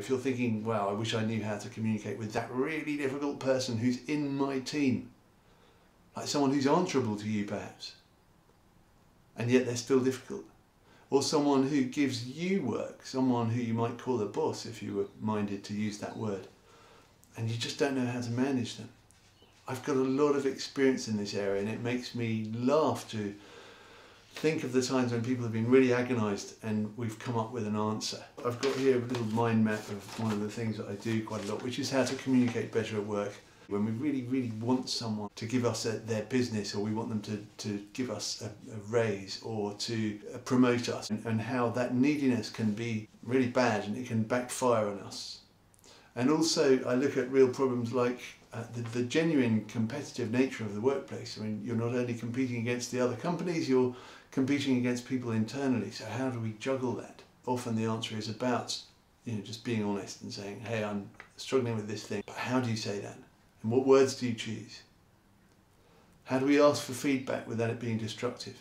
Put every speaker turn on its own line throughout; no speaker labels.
if you're thinking, wow, I wish I knew how to communicate with that really difficult person who's in my team, like someone who's answerable to you perhaps, and yet they're still difficult, or someone who gives you work, someone who you might call a boss if you were minded to use that word, and you just don't know how to manage them. I've got a lot of experience in this area, and it makes me laugh to think of the times when people have been really agonised and we've come up with an answer. I've got here a little mind map of one of the things that I do quite a lot, which is how to communicate better at work. When we really want someone to give us their business, or we want them to give us a raise or to promote us, and how that neediness can be really bad and it can backfire on us. And also I look at real problems like the genuine competitive nature of the workplace. I mean, you're not only competing against the other companies, you're competing against people internally. So how do we juggle that? Often the answer is about, just being honest and saying, hey, I'm struggling with this thing, but how do you say that? And what words do you choose? How do we ask for feedback without it being destructive?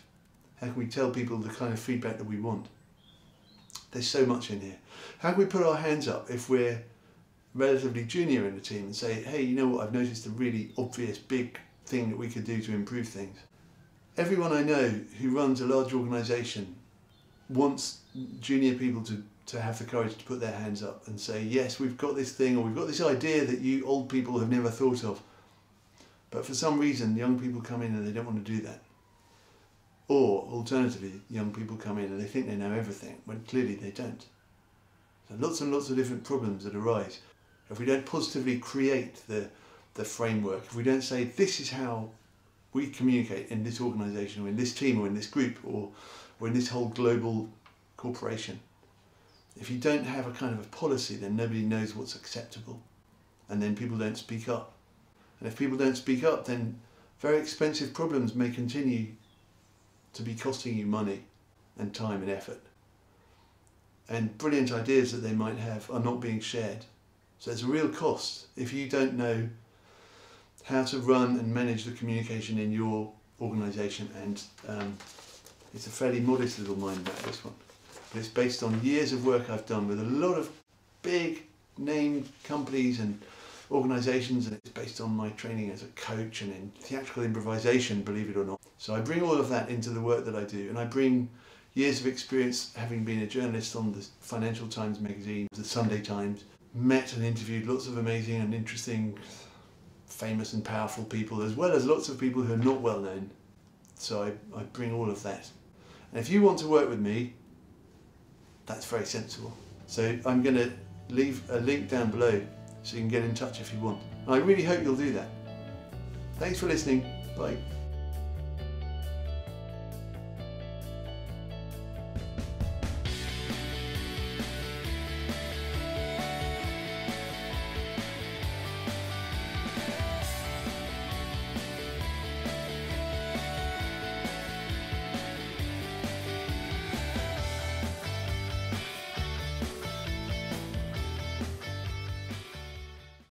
How can we tell people the kind of feedback that we want? There's so much in here. How can we put our hands up if we're relatively junior in the team and say, hey, you know what, I've noticed a really obvious big thing that we could do to improve things. Everyone I know who runs a large organisation wants junior people to have the courage to put their hands up and say, yes, we've got this thing, or we've got this idea that you old people have never thought of. But for some reason, young people come in and they don't want to do that. Or alternatively, young people come in and they think they know everything, when clearly they don't. So lots and lots of different problems that arise. If we don't positively create the framework, if we don't say this is how we communicate in this organisation, or in this team, or in this group, or in this whole global corporation, if you don't have a kind of a policy, then nobody knows what's acceptable, and then people don't speak up. And if people don't speak up, then very expensive problems may continue to be costing you money and time and effort. And brilliant ideas that they might have are not being shared. So it's a real cost if you don't know how to run and manage the communication in your organisation. And it's a fairly modest little mind map, this one. But it's based on years of work I've done with a lot of big name companies and organisations, and it's based on my training as a coach and in theatrical improvisation, believe it or not. So I bring all of that into the work that I do, and I bring years of experience having been a journalist on the Financial Times magazine, the Sunday Times, met and interviewed lots of amazing and interesting, famous and powerful people, as well as lots of people who are not well known. So I bring all of that. And if you want to work with me, that's very sensible. So I'm going to leave a link down below so you can get in touch if you want. And I really hope you'll do that. Thanks for listening. Bye.